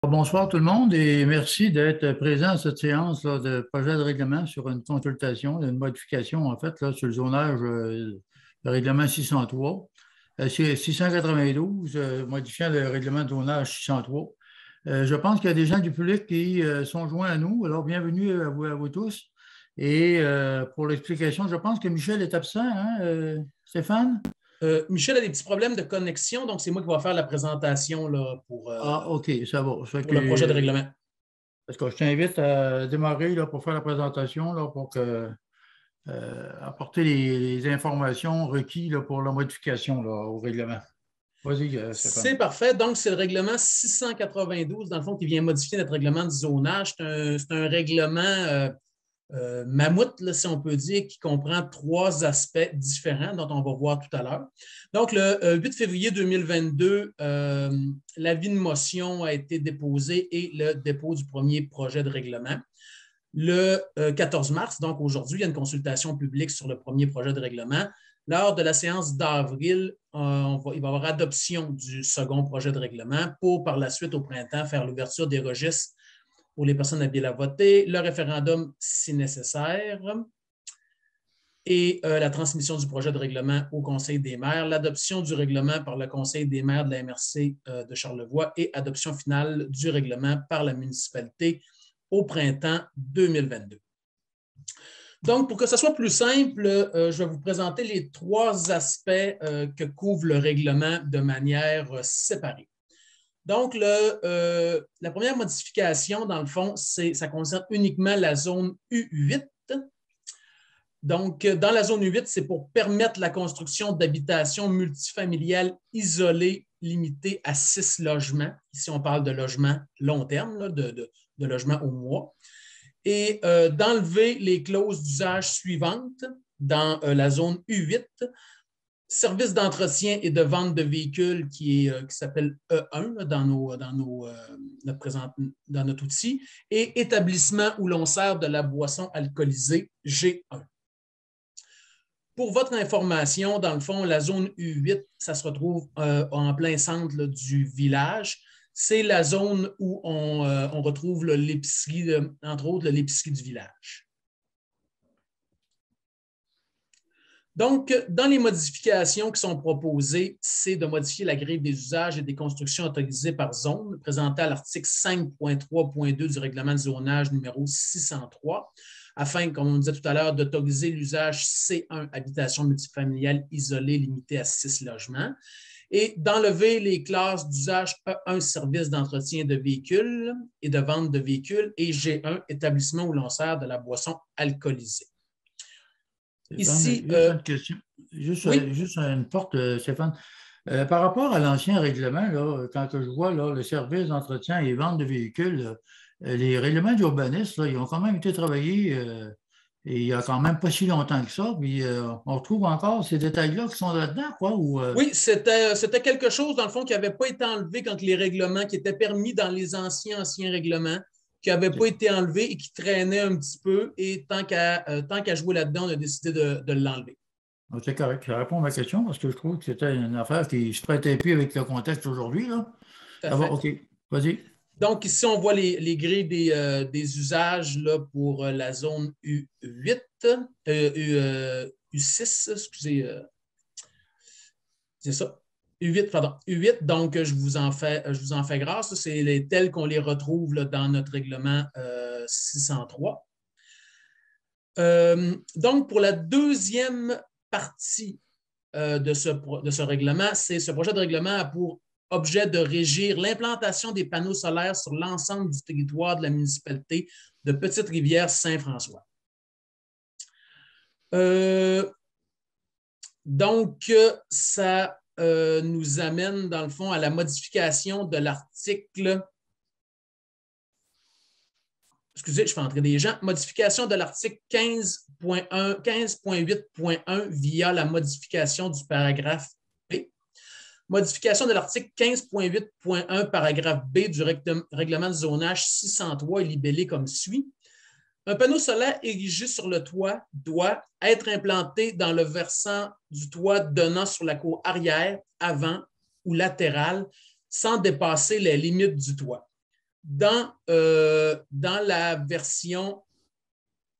Bonsoir tout le monde et merci d'être présent à cette séance là, de projet de règlement sur une consultation, une modification en fait là, sur le zonage le règlement 603. C'est 692, modifiant le règlement de zonage 603. Je pense qu'il y a des gens du public qui sont joints à nous. Alors, bienvenue à vous tous. Et pour l'explication, je pense que Michel est absent, hein, Stéphane? Michel a des petits problèmes de connexion, donc c'est moi qui vais faire la présentation là, Ah, OK, ça va. pour le projet de règlement. Parce que je t'invite à démarrer là, pour faire la présentation, là, pour apporter les informations requises là, pour la modification là, au règlement. Vas-y, Stéphane. C'est parfait. Donc, c'est le règlement 692, dans le fond, qui vient modifier notre règlement de zonage. C'est un règlement mammouth, là, si on peut dire, qui comprend trois aspects différents dont on va voir tout à l'heure. Donc, le 8 février 2022, l'avis de motion a été déposé et le dépôt du premier projet de règlement. Le 14 mars, donc aujourd'hui, il y a une consultation publique sur le premier projet de règlement. Lors de la séance d'avril, il va y avoir adoption du second projet de règlement pour, par la suite, au printemps, faire l'ouverture des registres pour les personnes habiles à voter, le référendum si nécessaire, et la transmission du projet de règlement au Conseil des maires, l'adoption du règlement par le Conseil des maires de la MRC de Charlevoix et adoption finale du règlement par la municipalité au printemps 2022. Donc, pour que ce soit plus simple, je vais vous présenter les trois aspects que couvre le règlement de manière séparée. Donc, la première modification, dans le fond, ça concerne uniquement la zone U8. Donc, dans la zone U8, c'est pour permettre la construction d'habitations multifamiliales isolées limitées à 6 logements. Ici, on parle de logements long terme, là, de logements au mois. Et d'enlever les clauses d'usage suivantes dans la zone U8. Service d'entretien et de vente de véhicules qui s'appelle E1 là, dans notre outil, et établissement où l'on sert de la boisson alcoolisée G1. Pour votre information, dans le fond, la zone U8, ça se retrouve en plein centre là, du village. C'est la zone où on retrouve l'épicerie, entre autres, l'épicerie du village. Donc, dans les modifications qui sont proposées, c'est de modifier la grille des usages et des constructions autorisées par zone, présentée à l'article 5.3.2 du règlement de zonage numéro 603, afin, comme on disait tout à l'heure, d'autoriser l'usage C1, habitation multifamiliale isolée limitée à 6 logements, et d'enlever les classes d'usage E1, service d'entretien de véhicules et de vente de véhicules, et G1, établissement où l'on sert de la boisson alcoolisée. Ici, juste une question, juste une porte, Stéphane. Par rapport à l'ancien règlement, là, quand je vois là, le service d'entretien et vente de véhicules, les règlements d'urbanisme, ils ont quand même été travaillés et il n'y a quand même pas si longtemps que ça. Puis on retrouve encore ces détails-là qui sont là-dedans, quoi. Oui, c'était quelque chose, dans le fond, qui n'avait pas été enlevé quand les règlements qui étaient permis dans les anciens règlements, qui n'avaient pas été enlevés et qui traînaient un petit peu. Et tant qu'à jouer là-dedans, on a décidé de l'enlever. C'est correct. Ça répond à ma question parce que je trouve que c'était une affaire qui se prêtait plus avec le contexte aujourd'hui. Ça va, OK. Vas-y. Donc, ici, on voit les grilles des usages là, pour la zone U8, U6, excusez. C'est ça. U8, pardon. U8, donc je vous en fais grâce. C'est tels qu'on les retrouve là, dans notre règlement 603. Donc, pour la deuxième partie de ce règlement, ce projet de règlement a pour objet de régir l'implantation des panneaux solaires sur l'ensemble du territoire de la municipalité de Petite-Rivière-Saint-François. Donc, ça nous amène, dans le fond, à la modification de l'article. Excusez, je fais entrer des gens. Modification de l'article 15.8.1 via la modification du paragraphe B. Modification de l'article 15.8.1 paragraphe B du règlement de zonage 603 est libellé comme suit. Un panneau solaire érigé sur le toit doit être implanté dans le versant du toit donnant sur la cour arrière, avant ou latérale, sans dépasser les limites du toit. dans la version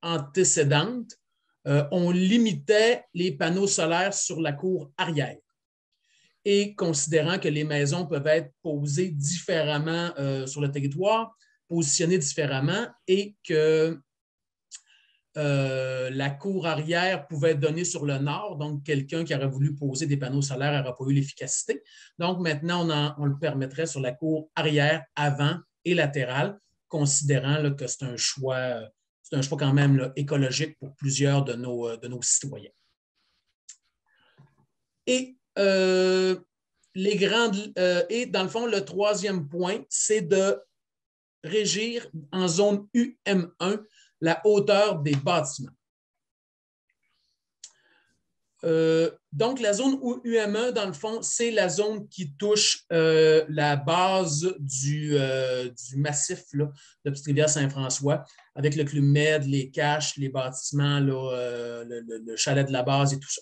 antécédente, on limitait les panneaux solaires sur la cour arrière. Et considérant que les maisons peuvent être posées différemment sur le territoire, positionnées différemment, et que la cour arrière pouvait donner sur le nord, donc quelqu'un qui aurait voulu poser des panneaux solaires n'aurait pas eu l'efficacité. Donc maintenant, on le permettrait sur la cour arrière, avant et latérale, considérant là, que c'est un choix quand même là, écologique pour plusieurs de nos citoyens. Et et dans le fond, le troisième point, c'est de régir en zone UM1 la hauteur des bâtiments. Donc, la zone UM1, dans le fond, c'est la zone qui touche la base du massif là, de Petite-Rivière-Saint-François, avec le Club Med, les caches, les bâtiments, là, le chalet de la base et tout ça.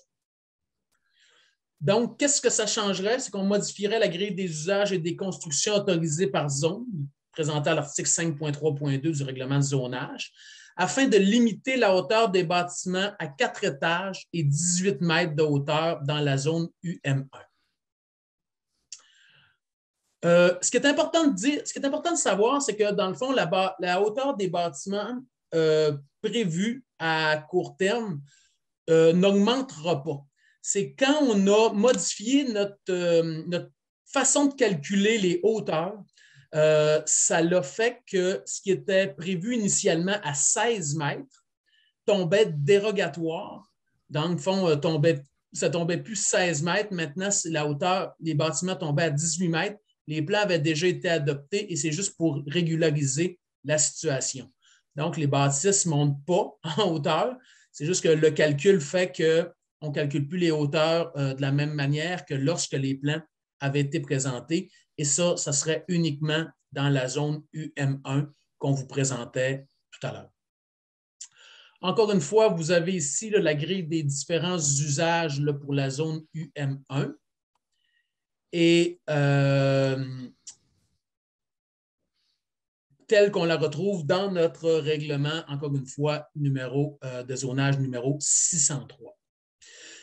Donc, qu'est-ce que ça changerait? C'est qu'on modifierait la grille des usages et des constructions autorisées par zone, présentée à l'article 5.3.2 du règlement de zonage, afin de limiter la hauteur des bâtiments à 4 étages et 18 mètres de hauteur dans la zone UM1. Ce qui est important de savoir, c'est que dans le fond, la hauteur des bâtiments prévus à court terme n'augmentera pas. C'est quand on a modifié notre façon de calculer les hauteurs, ça l'a fait que ce qui était prévu initialement à 16 mètres tombait dérogatoire. Dans le fond, ça ne tombait plus 16 mètres. Maintenant, la hauteur des bâtiments tombait à 18 mètres. Les plans avaient déjà été adoptés et c'est juste pour régulariser la situation. Donc, les bâtisses ne montent pas en hauteur. C'est juste que le calcul fait qu'on ne calcule plus les hauteurs de la même manière que lorsque les plans avaient été présentés. Et ça serait uniquement dans la zone UM1 qu'on vous présentait tout à l'heure. Encore une fois, vous avez ici là, la grille des différents usages là, pour la zone UM1. Et telle qu'on la retrouve dans notre règlement, encore une fois, de zonage numéro 603.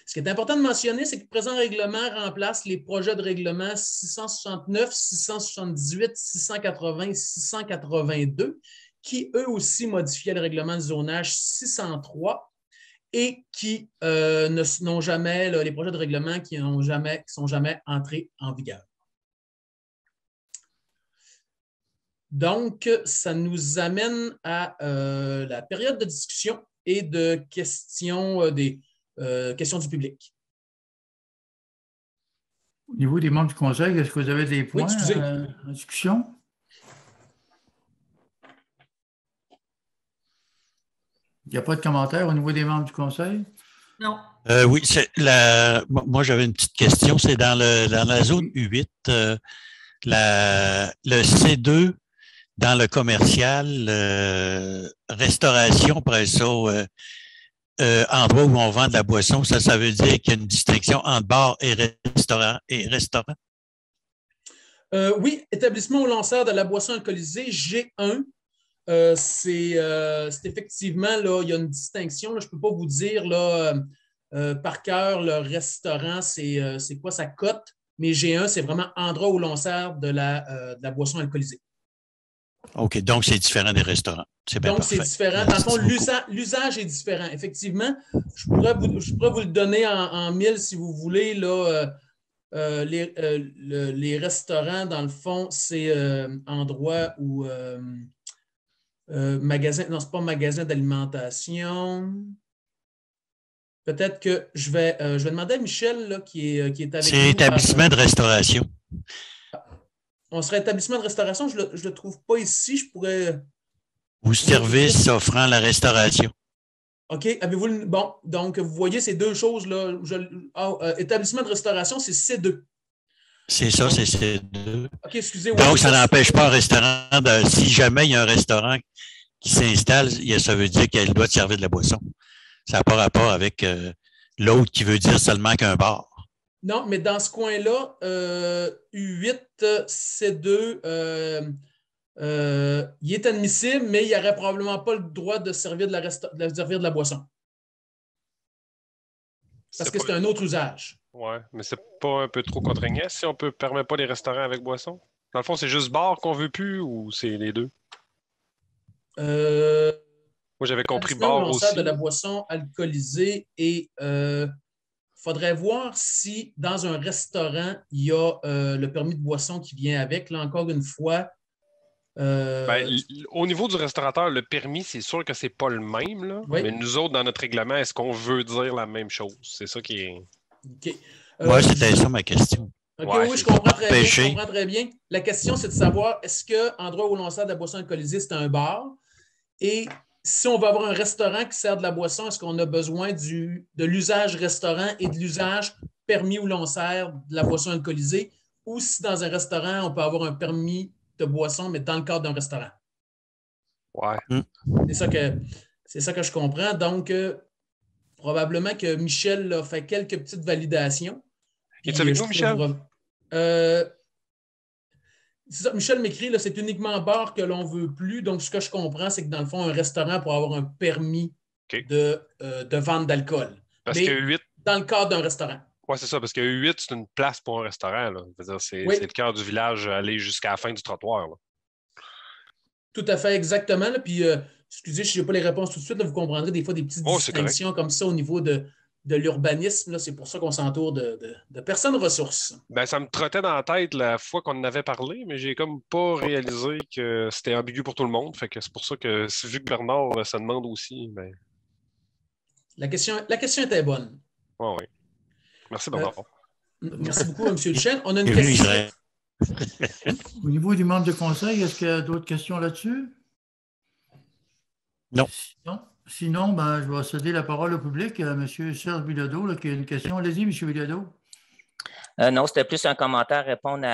Ce qui est important de mentionner, c'est que le présent règlement remplace les projets de règlement 669, 678, 680 et 682, qui eux aussi modifiaient le règlement de zonage 603 et qui n'ont jamais, les projets de règlement qui ne sont jamais entrés en vigueur. Donc, ça nous amène à la période de discussion et de questions questions du public. Au niveau des membres du Conseil, est-ce que vous avez des points en discussion? Il n'y a pas de commentaires au niveau des membres du Conseil? Non. Oui, moi j'avais une petite question. C'est dans la zone U8, le C2 dans le commercial, restauration, après ça, endroit où on vend de la boisson, ça veut dire qu'il y a une distinction entre bar et restaurant? Oui, établissement ou lanceur de la boisson alcoolisée, G1, c'est effectivement, là, il y a une distinction. Là, je ne peux pas vous dire là, par cœur, le restaurant, c'est quoi sa cote, mais G1, c'est vraiment endroit où l'on sert de la boisson alcoolisée. OK, donc c'est différent des restaurants. Donc, c'est différent. Dans le fond, l'usage est différent. Effectivement, je pourrais vous le donner en mille si vous voulez. Là, les restaurants, dans le fond, c'est endroit où magasin, non, ce n'est pas magasin d'alimentation. Peut-être que je vais demander à Michel là, qui est avec nous. C'est établissement de restauration. On serait établissement de restauration, je ne le trouve pas ici. Je pourrais. Ou service offrant la restauration. OK. Avez-vous bon, donc vous voyez ces deux choses-là. Établissement de restauration, c'est C2. C'est ça, c'est C2. OK, excusez. Donc, ça n'empêche pas un restaurant si jamais il y a un restaurant qui s'installe, ça veut dire qu'elle doit te servir de la boisson. Ça n'a pas rapport avec l'autre qui veut dire seulement qu'un bar. Non, mais dans ce coin-là, U8, C2, il est admissible, mais il n'aurait probablement pas le droit de servir de la boisson. Parce que c'est un autre usage. Oui, mais c'est pas un peu trop contraignant si on ne permet pas les restaurants avec boisson? Dans le fond, c'est juste bar qu'on veut plus ou c'est les deux? Moi, j'avais compris bar aussi. De la boisson alcoolisée et il faudrait voir si dans un restaurant, il y a le permis de boisson qui vient avec. Là, encore une fois. Au niveau du restaurateur, le permis, c'est sûr que c'est pas le même. Là. Oui. Mais nous autres, dans notre règlement, est-ce qu'on veut dire la même chose? C'est ça qui est. Okay. Moi, c'était ça ma question. Oui, je comprends très bien. La question, c'est de savoir est-ce qu'endroit où l'on sert de la boisson alcoolisée, c'est un bar? Et si on veut avoir un restaurant qui sert de la boisson, est-ce qu'on a besoin de l'usage restaurant et de l'usage permis où l'on sert de la boisson alcoolisée? Ou si dans un restaurant, on peut avoir un permis de boisson, mais dans le cadre d'un restaurant? Ouais. C'est ça que je comprends. Donc, probablement que Michel a fait quelques petites validations. Es-tu avec nous, Michel? C'est ça, Michel m'écrit, là, c'est uniquement bar que l'on ne veut plus. Donc, ce que je comprends, c'est que dans le fond, un restaurant pour avoir un permis de vente d'alcool. Parce que 8... dans le cadre d'un restaurant. Oui, c'est ça, parce que 8, c'est une place pour un restaurant. Là. C'est le cœur du village, aller jusqu'à la fin du trottoir. Là. Tout à fait, exactement. Là. Puis, excusez, si je n'ai pas les réponses tout de suite, là, vous comprendrez des fois des petites distinctions comme ça au niveau de l'urbanisme. Là. C'est pour ça qu'on s'entoure de personnes ressources. Ben, ça me trottait dans la tête la fois qu'on en avait parlé, mais j'ai comme pas réalisé que c'était ambigu pour tout le monde. Fait que c'est pour ça que, vu que Bernard se demande aussi, ben... La question était bonne. Oui. Merci, Bernard. Merci beaucoup, M. Duchesne. On a une question. Au niveau du membre de conseil, est-ce qu'il y a d'autres questions là-dessus? Non. Sinon, je vais céder la parole au public à M. Serge Bilodeau, qui a une question. Allez-y, M. Bilodeau. Non, c'était plus un commentaire à répondre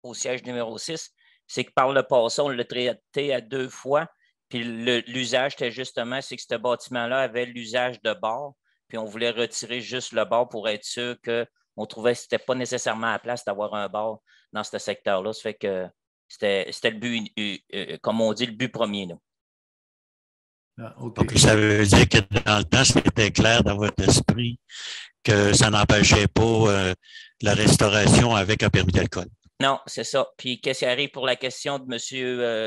au siège numéro 6. C'est que par le passé, on l'a traité à 2 fois. Puis l'usage, c'était justement, c'est que ce bâtiment-là avait l'usage de bar. Puis on voulait retirer juste le bar pour être sûr qu'on trouvait que ce n'était pas nécessairement à la place d'avoir un bar dans ce secteur-là. Ça fait que c'était le but, comme on dit, le but premier. Là. Okay. Donc, ça veut dire que dans le temps, c'était clair dans votre esprit que ça n'empêchait pas la restauration avec un permis d'alcool. Non, c'est ça. Puis, qu'est-ce qui arrive pour la question de M.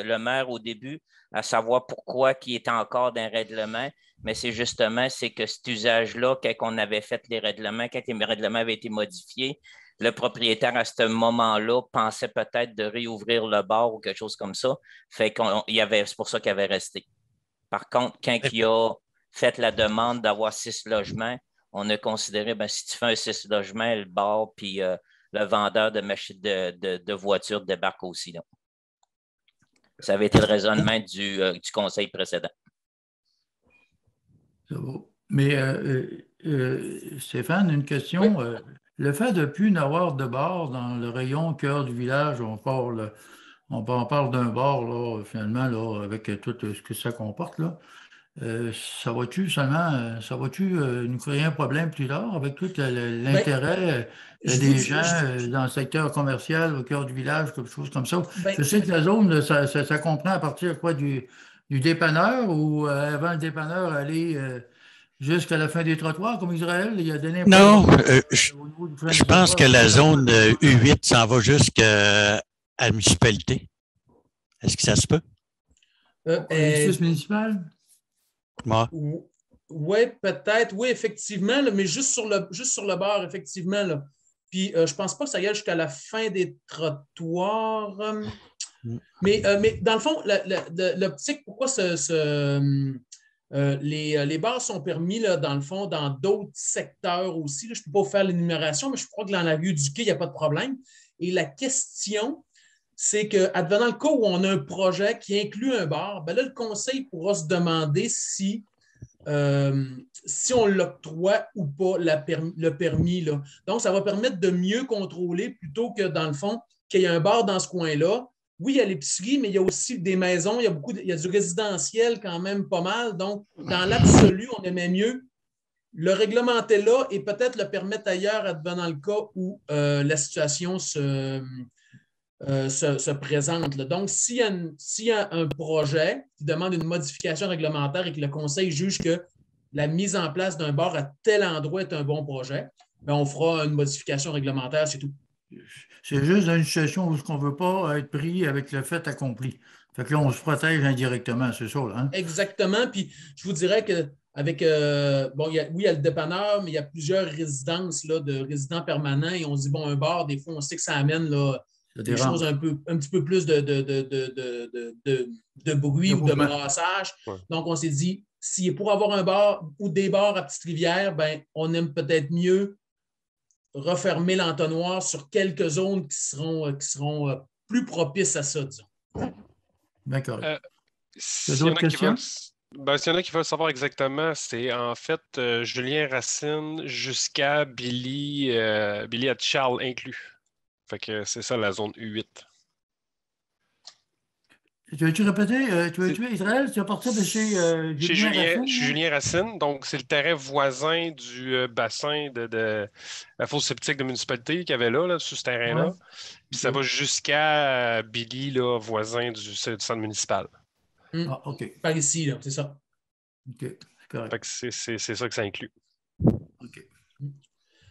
le maire au début, à savoir pourquoi il est encore dans le règlement, mais c'est que cet usage-là, quand on avait fait les règlements, quand les règlements avaient été modifiés, le propriétaire, à ce moment-là, pensait peut-être de réouvrir le bar ou quelque chose comme ça. Fait c'est pour ça qu'il avait resté. Par contre, quand il a fait la demande d'avoir 6 logements, on a considéré, si tu fais un 6 logements, le bar puis le vendeur de machines de voitures débarque aussi. Là. Ça avait été le raisonnement du conseil précédent. C'est beau. Mais Stéphane, une question. Oui. Le fait de ne plus n'avoir de bar dans le rayon cœur du village, on parle d'un bar, là, finalement, là, avec tout ce que ça comporte, là. Ça va-tu nous créer un problème plus tard avec tout l'intérêt des gens dans le secteur commercial au cœur du village, quelque chose comme ça? Je sais que la zone, ça comprend à partir du dépanneur ou avant le dépanneur aller jusqu'à la fin des trottoirs, comme Israël, il y a donné... Non, je pense que la zone U8 s'en va jusqu'à la municipalité. Est-ce que ça se peut? L'édifice municipal? Oui, peut-être. Oui, effectivement, là, mais juste sur le bord, effectivement. Là. Puis, je ne pense pas que ça y aille jusqu'à la fin des trottoirs. Mais dans le fond, l'optique, pourquoi les bars sont permis, là, dans le fond, dans d'autres secteurs aussi. Là, je ne peux pas vous faire l'énumération, mais je crois que dans la rue du Quai, il n'y a pas de problème. Et la question, c'est qu'advenant le cas où on a un projet qui inclut un bar, là, le conseil pourra se demander si on l'octroie ou pas le permis. Là. Donc, ça va permettre de mieux contrôler plutôt que, dans le fond, qu'il y ait un bar dans ce coin-là. Oui, il y a l'épicerie, mais il y a aussi des maisons, il y a du résidentiel quand même pas mal. Donc, dans l'absolu, on aimait mieux le réglementer là et peut-être le permettre ailleurs advenant le cas où la situation se présente. Là. Donc, s'il y a un projet qui demande une modification réglementaire et que le conseil juge que la mise en place d'un bar à tel endroit est un bon projet, bien, on fera une modification réglementaire, c'est tout. C'est juste dans une situation où on ne veut pas être pris avec le fait accompli. Fait que là, on se protège indirectement, c'est ça, là, hein? Exactement. Puis, je vous dirais qu'avec, oui, il y a le dépanneur, mais il y a plusieurs résidences là, de résidents permanents et on se dit, bon, un bar, des fois, on sait que ça amène là, des choses un petit peu plus de bruit ou de brassage. Ouais. Donc, on s'est dit, si pour avoir un bar ou des bars à Petite-Rivière, ben, on aime peut-être mieux refermer l'entonnoir sur quelques zones qui seront plus propices à ça, disons. D'accord. S'il y en a qui veulent savoir exactement, c'est en fait Julien Racine jusqu'à Billy à Charles inclus. Fait que c'est ça la zone U8. Tu veux-tu répéter? Tu veux Israël? Tu vas partir de chez Julien Racine? Chez Julien Racine, donc c'est le terrain voisin du bassin de la fosse septique de municipalité qu'il y avait là sur ce terrain-là. Ouais. Puis ça va jusqu'à Billy, là, voisin du centre municipal. Ah, OK. Par ici, là, c'est ça. OK, c'est correct. Fait que c'est ça que ça inclut. OK.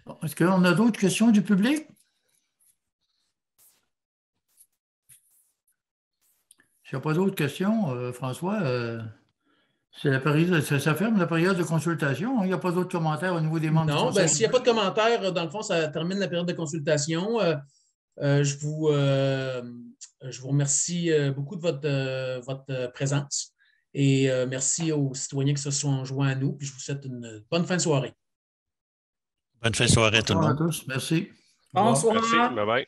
Bon, est-ce qu'on a d'autres questions du public? S'il n'y a pas d'autres questions, François, c'est la période, ça ferme la période de consultation. Il n'y a pas d'autres commentaires au niveau des membres du Non, conseil? s'il n'y a pas de commentaires, dans le fond, ça termine la période de consultation. Je vous remercie beaucoup de votre présence et merci aux citoyens qui se sont joints à nous. Puis je vous souhaite une bonne fin de soirée. Bonne fin de soirée à tout le monde. Bonsoir à tous. Merci. Bonsoir. Merci. Bye bye.